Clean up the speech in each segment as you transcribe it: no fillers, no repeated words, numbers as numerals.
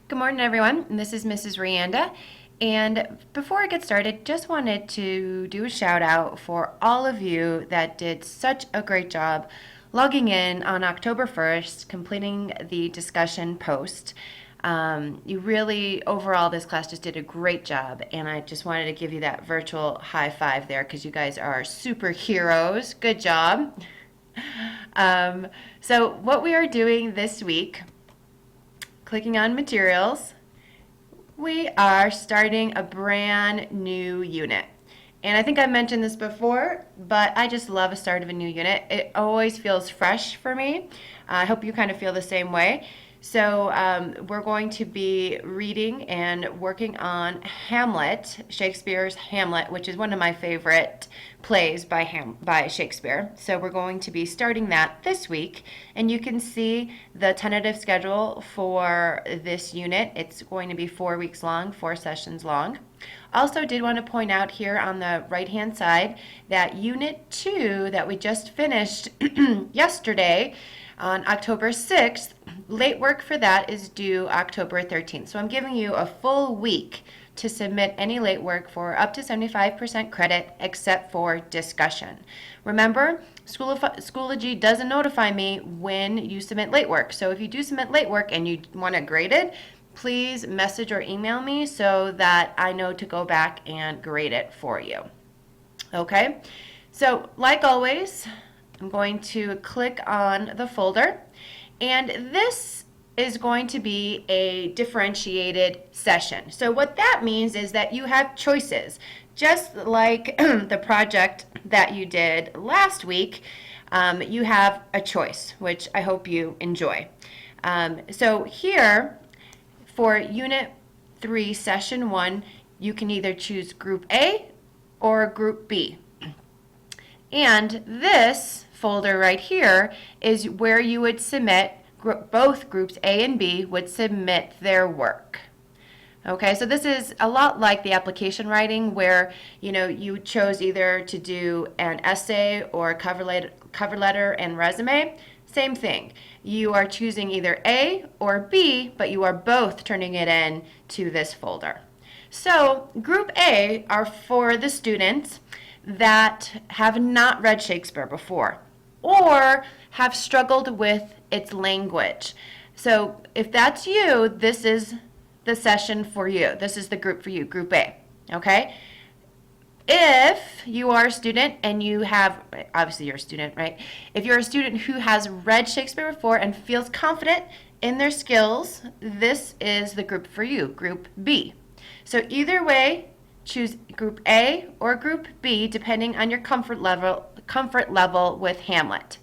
Good morning, everyone. This is Mrs. Rianda. And before I get started, just wanted to do a shout out for all of you that did such a great job logging in on October 1st, completing the discussion post. You really, overall, this class just did a great job. And I just wanted to give you that virtual high five there because you guys are superheroes. Good job. So, what we are doing this week, clicking on materials, we are starting a brand new unit. And I think I mentioned this before, but I just love a start of a new unit. It always feels fresh for me. I hope you kind of feel the same way. So we're going to be reading and working on Hamlet, Shakespeare's Hamlet, which is one of my favorite plays by Shakespeare. So we're going to be starting that this week, and you can see the tentative schedule for this unit. It's going to be 4 weeks long, 4 sessions long. Also did want to point out here on the right-hand side that Unit 2 that we just finished yesterday on October 6th, late work for that is due October 13th. So I'm giving you a full week to submit any late work for up to 75% credit except for discussion. Remember, Schoology doesn't notify me when you submit late work. So if you do submit late work and you want it graded, please message or email me so that I know to go back and grade it for you. Okay, so like always, I'm going to click on the folder, and this is going to be a differentiated session. So what that means is that you have choices. Just like the project that you did last week, you have a choice, which I hope you enjoy. So here, for Unit 3, Session 1, you can either choose Group A or Group B. And this folder right here is where you would submit, both groups A and B would submit their work. Okay, so this is a lot like the application writing where, you chose either to do an essay or a cover letter and resume. Same thing. You are choosing either A or B, but you are both turning it in to this folder. So Group A are for the students that have not read Shakespeare before or have struggled with its language. So if that's you, this is the session for you. This is the group for you, Group A, okay? If you are a student and you have, obviously you're a student, right? If you're a student who has read Shakespeare before and feels confident in their skills, this is the group for you, Group B. So either way, choose Group A or Group B depending on your comfort level with Hamlet.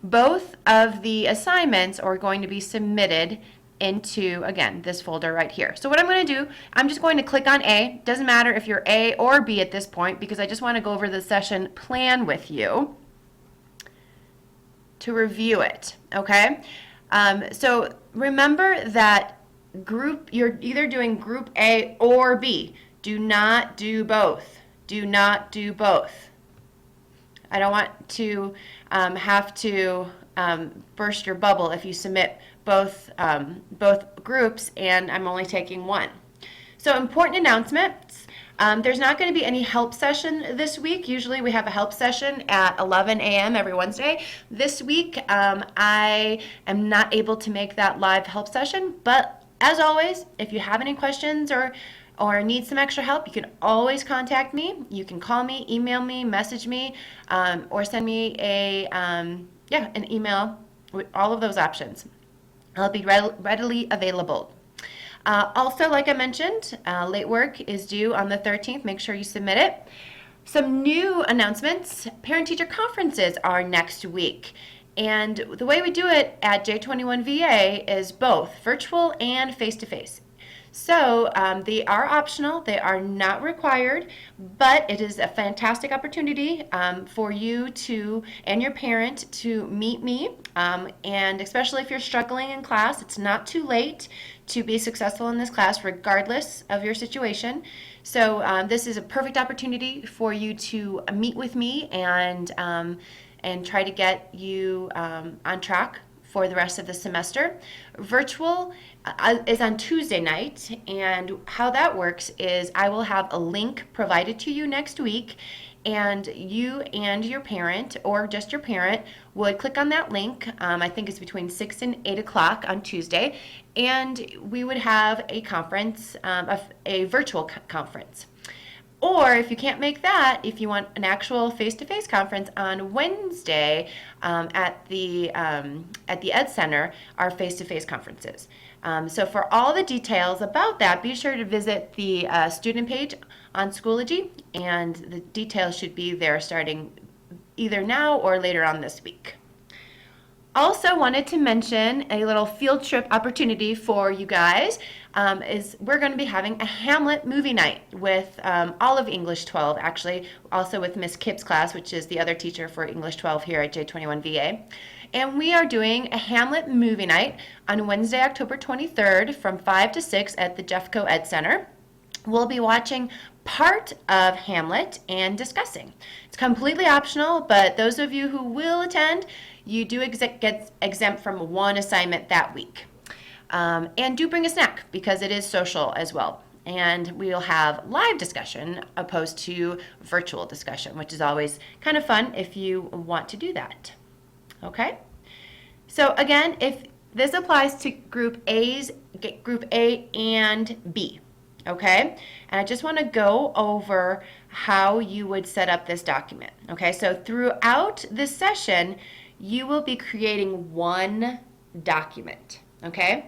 Both of the assignments are going to be submitted into, again, this folder right here. So what I'm going to do, I'm just going to click on A. Doesn't matter if you're A or B at this point because I just want to go over the session plan with you to review it, okay? So remember that you're either doing Group A or B. Do not do both. Do not do both. I don't want to have to burst your bubble if you submit both groups and I'm only taking one. So important announcements. There's not going to be any help session this week. Usually we have a help session at 11 a.m. every Wednesday. This week I am not able to make that live help session, but as always, if you have any questions or need some extra help, you can always contact me. You can call me, email me, message me, or send me an email with all of those options. I'll be readily available. Also, like I mentioned, late work is due on the 13th. Make sure you submit it. Some new announcements. Parent-teacher conferences are next week. And the way we do it at J21VA is both virtual and face-to-face. So they are optional, they are not required, but it is a fantastic opportunity for you and your parent to meet me, and especially if you're struggling in class, it's not too late to be successful in this class regardless of your situation. So this is a perfect opportunity for you to meet with me and try to get you on track for the rest of the semester. Virtual is on Tuesday night, and how that works is I will have a link provided to you next week, and you and your parent, or just your parent, would click on that link. I think it's between 6 and 8 o'clock on Tuesday, and we would have a conference, a virtual conference. Or if you can't make that, if you want an actual face-to-face conference on Wednesday at the Ed Center, our face-to-face conferences. So for all the details about that, be sure to visit the student page on Schoology, and the details should be there starting either now or later on this week. Also wanted to mention a little field trip opportunity for you guys. Is we're going to be having a Hamlet movie night with all of English 12, actually, also with Miss Kipp's class, which is the other teacher for English 12 here at J21VA. And we are doing a Hamlet movie night on Wednesday, October 23rd from 5 to 6 at the Jeffco Ed Center. We'll be watching part of Hamlet and discussing. It's completely optional, but those of you who will attend, you do get exempt from one assignment that week. And do bring a snack because it is social as well. And we'll have live discussion opposed to virtual discussion, which is always kind of fun if you want to do that. Okay? So again, if this applies to Group A and B. Okay, and I just want to go over how you would set up this document. Okay, so throughout this session, you will be creating one document. Okay,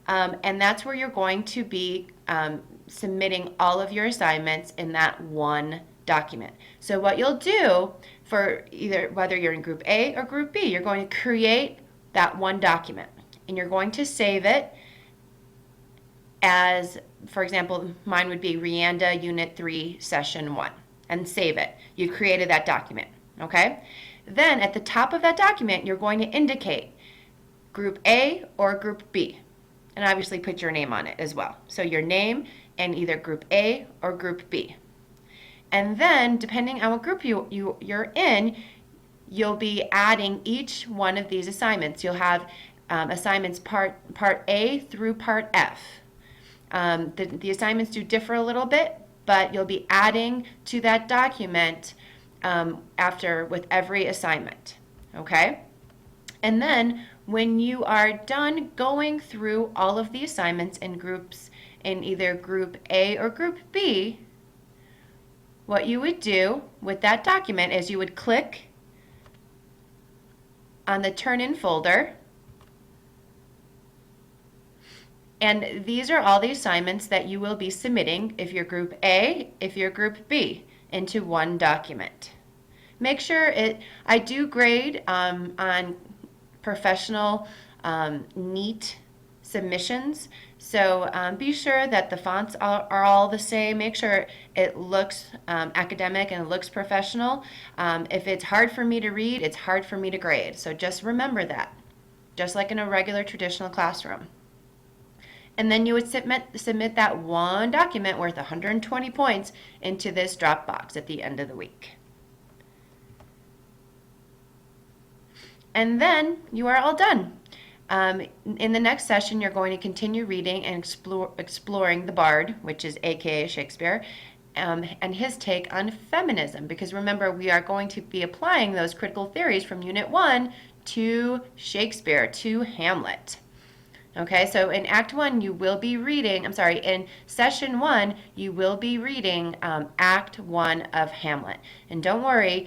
and that's where you're going to be submitting all of your assignments in that one document. So what you'll do for either whether you're in Group A or Group B, you're going to create that one document, and you're going to save it as, for example, mine would be Rianda Unit 3, Session 1, and save it. You've created that document, okay? Then at the top of that document, you're going to indicate Group A or Group B, and obviously put your name on it as well. So your name and either Group A or Group B. And then, depending on what group you're in, you'll be adding each one of these assignments. You'll have assignments part A through part F. The assignments do differ a little bit, but you'll be adding to that document with every assignment, okay? And then when you are done going through all of the assignments in groups in either Group A or Group B, what you would do with that document is you would click on the Turn In folder. And these are all the assignments that you will be submitting if you're Group A, if you're Group B, into one document. Make sure I do grade on professional, neat submissions. So be sure that the fonts are all the same. Make sure it looks academic and it looks professional. If it's hard for me to read, it's hard for me to grade. So just remember that, just like in a regular traditional classroom. And then you would submit that one document worth 120 points into this drop box at the end of the week. And then you are all done. In the next session, you're going to continue reading and exploring the Bard, which is AKA Shakespeare, and his take on feminism. Because remember, we are going to be applying those critical theories from Unit 1 to Shakespeare, to Hamlet. Okay, so in Act 1, you will be reading, in Session 1, you will be reading Act 1 of Hamlet. And don't worry,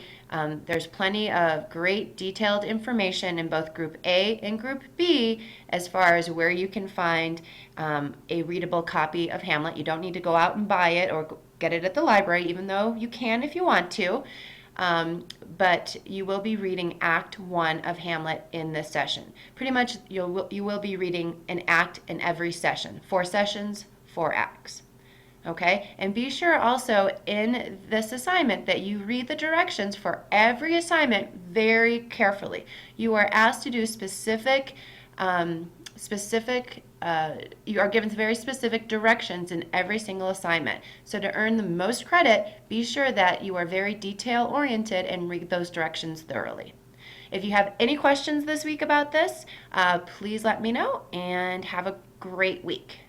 there's plenty of great detailed information in both Group A and Group B as far as where you can find a readable copy of Hamlet. You don't need to go out and buy it or get it at the library, even though you can if you want to. But you will be reading Act 1 of Hamlet in this session. Pretty much you will be reading an act in every session. 4 sessions, 4 acts. Okay? And be sure also in this assignment that you read the directions for every assignment very carefully. You are asked to do you are given very specific directions in every single assignment. So to earn the most credit, be sure that you are very detail oriented and read those directions thoroughly. If you have any questions this week about this, please let me know and have a great week.